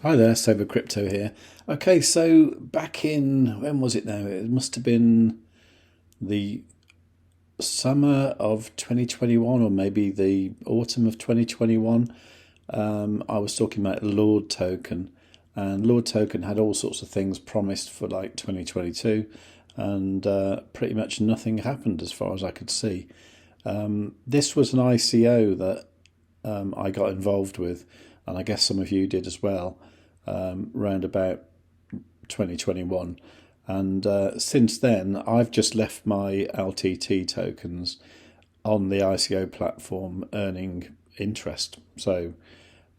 Hi there, Savewith Crypto here. Okay, so back in, when was it now? It must have been the summer of 2021 or maybe the autumn of 2021. I was talking about LordToken, and LordToken had all sorts of things promised for like 2022, and pretty much nothing happened as far as I could see. This was an ICO that I got involved with, and I guess some of you did as well, round about 2021. And since then, I've just left my LTT tokens on the ICO platform earning interest. So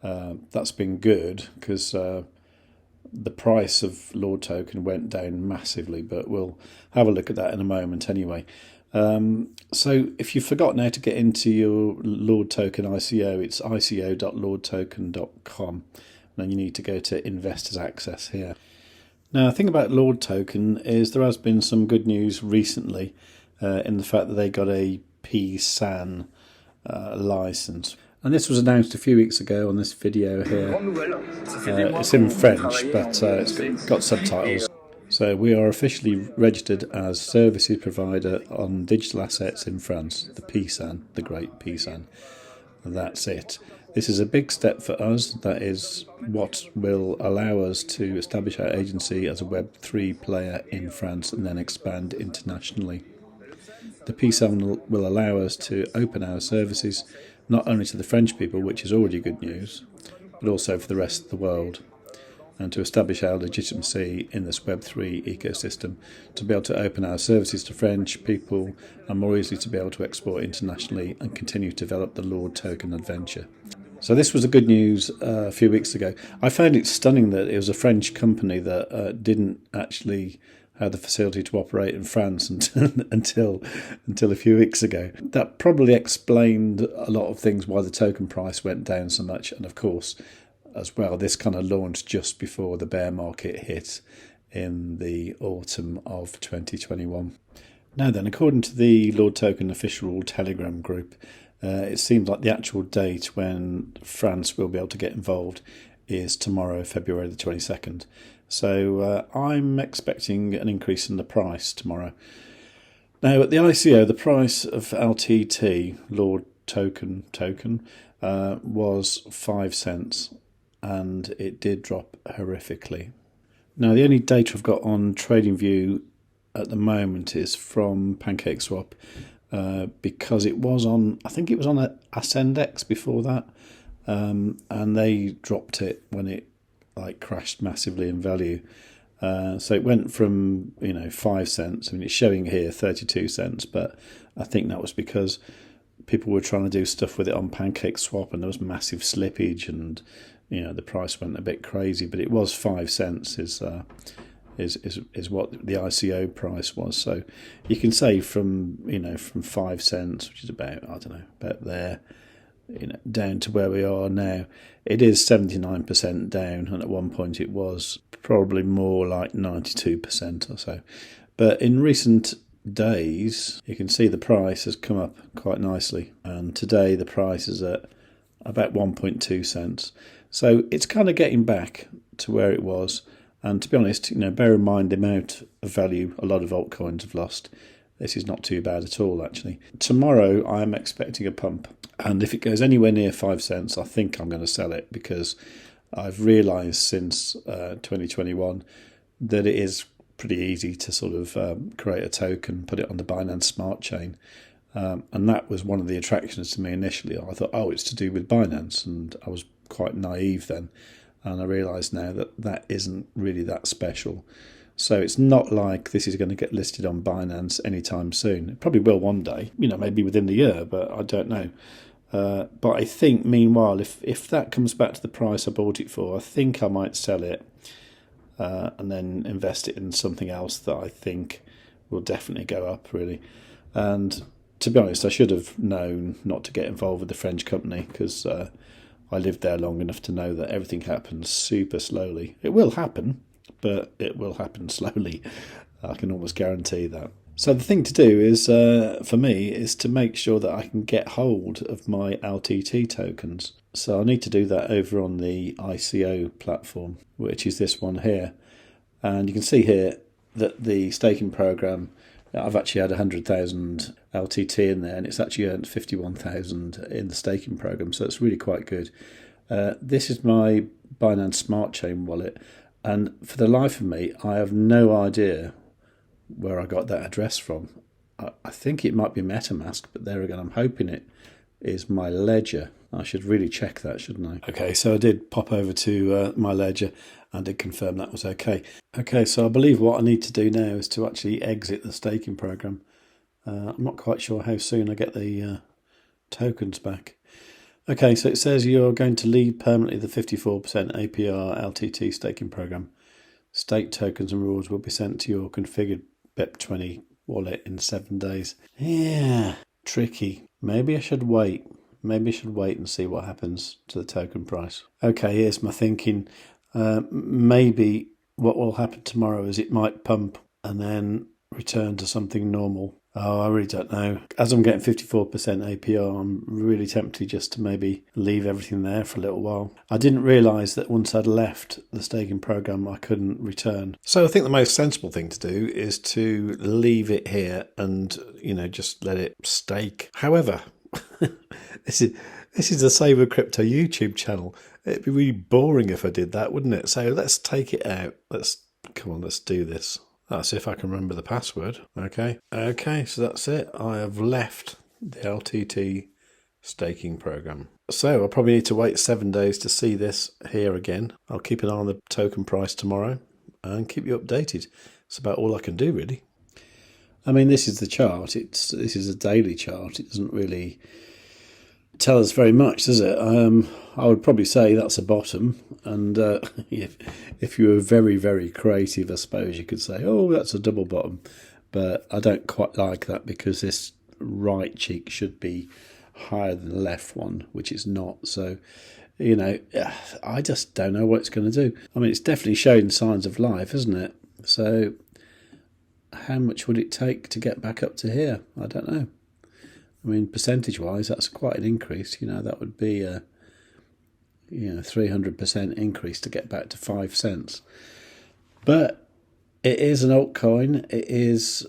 that's been good because the price of LordToken went down massively, but we'll have a look at that in a moment anyway. So if you've forgotten how to get into your LordToken ICO, it's ico.lordtoken.com. And you need to go to Investors Access here. Now, the thing about LordToken is there has been some good news recently in the fact that they got a PSAN license. And this was announced a few weeks ago on this video here. It's in French, but it's got subtitles. So we are officially registered as services provider on digital assets in France, the PSAN, the great PSAN. That's it. This is a big step for us. That is what will allow us to establish our agency as a Web3 player in France and then expand internationally. The PSAN will allow us to open our services not only to the French people, which is already good news, but also for the rest of the world, and to establish our legitimacy in this Web3 ecosystem, to be able to open our services to French people and more easily to be able to export internationally and continue to develop the LordToken adventure. So this was the good news a few weeks ago. I found it stunning that it was a French company that didn't actually have the facility to operate in France until a few weeks ago. That probably explained a lot of things why the token price went down so much, and of course as well, this kind of launched just before the bear market hit in the autumn of 2021. Now then, according to the LordToken official Telegram group, it seems like the actual date when France will be able to get involved is tomorrow, February the 22nd. So I'm expecting an increase in the price tomorrow. Now at the ICO, the price of LTT, LordToken token, was 5 cents. And it did drop horrifically. Now the only data I've got on TradingView at the moment is from PancakeSwap, because it was on, I think it was on a Ascendex before that, and they dropped it when it crashed massively in value. So it went from 5 cents. I mean, it's showing here 32 cents, but I think that was because people were trying to do stuff with it on PancakeSwap, and there was massive slippage, and the price went a bit crazy. But it was 5 cents is what the ICO price was. So you can say from 5 cents, which is about about there, down to where we are now, it is 79% down, and at one point it was probably more like 92% or so. But in recent days, you can see the price has come up quite nicely, and today the price is at about 1.2 cents. So it's kind of getting back to where it was. And to be honest, bear in mind the amount of value a lot of altcoins have lost. This is not too bad at all, actually. Tomorrow, I am expecting a pump. And if it goes anywhere near 5 cents, I think I'm going to sell it, because I've realised since 2021 that it is pretty easy to sort of create a token, put it on the Binance Smart Chain. And that was one of the attractions to me initially. I thought, it's to do with Binance. And I was quite naive then. And I realise now that that isn't really that special. So it's not like this is going to get listed on Binance anytime soon. It probably will one day, maybe within the year, but I don't know. But I think, meanwhile, if that comes back to the price I bought it for, I think I might sell it and then invest it in something else that I think will definitely go up, really. And to be honest, I should have known not to get involved with the French company, because I lived there long enough to know that everything happens super slowly. It will happen, but it will happen slowly. I can almost guarantee that. So the thing to do is, for me, is to make sure that I can get hold of my LTT tokens. So I need to do that over on the ICO platform, which is this one here. And you can see here that the staking program, I've actually had 100,000 LTT in there, and it's actually earned 51,000 in the staking program. So it's really quite good. This is my Binance Smart Chain wallet, and for the life of me, I have no idea where I got that address from. I think it might be MetaMask, but there again, I'm hoping it is my ledger. I should really check that, shouldn't I? Okay, so I did pop over to my ledger and did confirm that was okay. Okay, so I believe what I need to do now is to actually exit the staking program. I'm not quite sure how soon I get the tokens back. Okay, so it says you're going to leave permanently the 54% APR LTT staking program. Staked tokens and rewards will be sent to your configured BIP20 wallet in 7 days. Yeah, tricky. Maybe I should wait. Maybe I should wait and see what happens to the token price. Okay, here's my thinking. Maybe what will happen tomorrow is it might pump and then return to something normal. Oh, I really don't know. As I'm getting 54% APR, I'm really tempted just to maybe leave everything there for a little while. I didn't realise that once I'd left the staking program, I couldn't return. So I think the most sensible thing to do is to leave it here and, just let it stake. However, this is the Save with Crypto YouTube channel. It'd be really boring if I did that, wouldn't it? So let's take it out. Let's do this. Let's see if I can remember the password. Okay, so that's it. I have left the LTT staking program. So I'll probably need to wait 7 days to see this here again. I'll keep an eye on the token price tomorrow and keep you updated. It's about all I can do, really. I mean, this is the chart. This is a daily chart. It doesn't really tell us very much, does it? I would probably say that's a bottom, and if you were very, very creative, I suppose you could say, oh, that's a double bottom, but I don't quite like that because this right cheek should be higher than the left one, which it's not. So, I just don't know what it's going to do. I mean, it's definitely showing signs of life, isn't it? So how much would it take to get back up to here? I don't know. I mean, percentage-wise, that's quite an increase. That would be a 300% increase to get back to 5 cents. But it is an altcoin. It is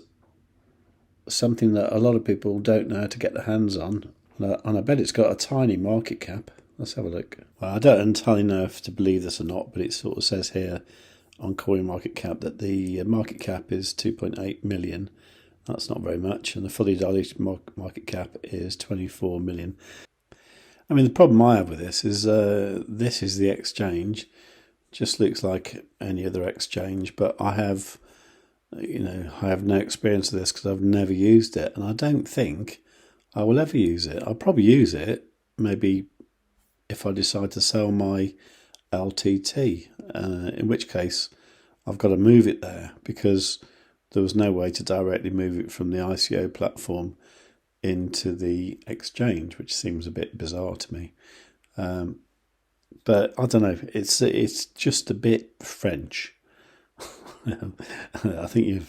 something that a lot of people don't know how to get their hands on. And I bet it's got a tiny market cap. Let's have a look. Well, I don't entirely know if to believe this or not, but it sort of says here on CoinMarketCap that the market cap is 2.8 million. That's not very much, and the fully diluted market cap is 24 million. I mean, the problem I have with this is the exchange. Just looks like any other exchange, but I have no experience of this because I've never used it, and I don't think I will ever use it. I'll probably use it maybe if I decide to sell my LTT, in which case I've got to move it there because there was no way to directly move it from the ICO platform into the exchange, which seems a bit bizarre to me. But I don't know. It's just a bit French. I think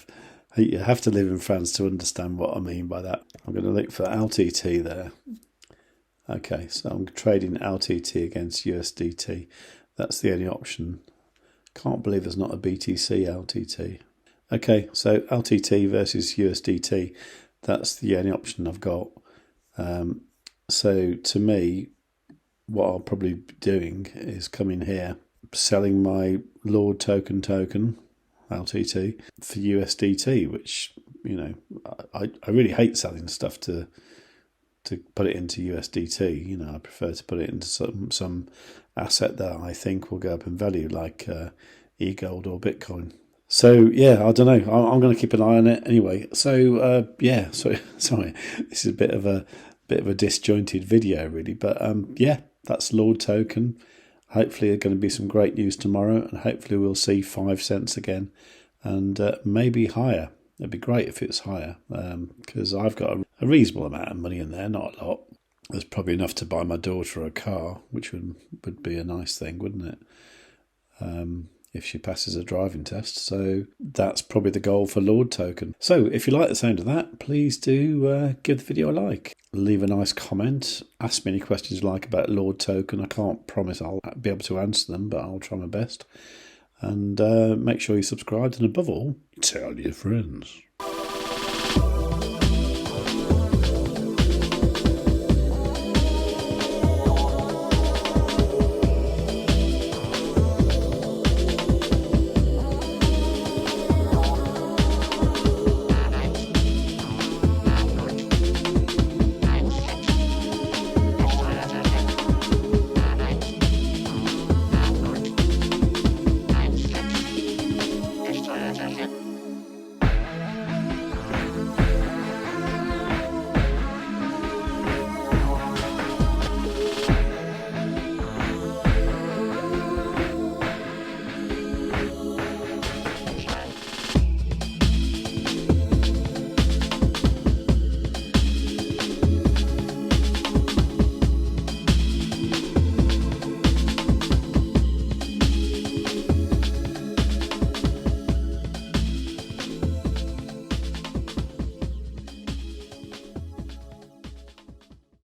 you have to live in France to understand what I mean by that. I'm going to look for LTT there. Okay, so I'm trading LTT against USDT. That's the only option. Can't believe there's not a BTC LTT. Okay, so LTT versus USDT, that's the only option I've got. So to me, what I'll probably be doing is coming here, selling my LordToken LTT for USDT, which, I really hate selling stuff to put it into USDT. I prefer to put it into some asset that I think will go up in value, like EGLD or Bitcoin. So yeah, I don't know. I'm going to keep an eye on it anyway. So sorry, this is a bit of a disjointed video really, but that's LordToken. Hopefully, there's going to be some great news tomorrow, and hopefully we'll see 5 cents again, and maybe higher. It'd be great if it's higher, because I've got a reasonable amount of money in there, not a lot. There's probably enough to buy my daughter a car, which would be a nice thing, wouldn't it? if she passes a driving test. So that's probably the goal for LordToken. So if you like the sound of that, please do give the video a like. Leave a nice comment. Ask me any questions you like about LordToken. I can't promise I'll be able to answer them, but I'll try my best. And make sure you subscribe, and above all, tell your friends.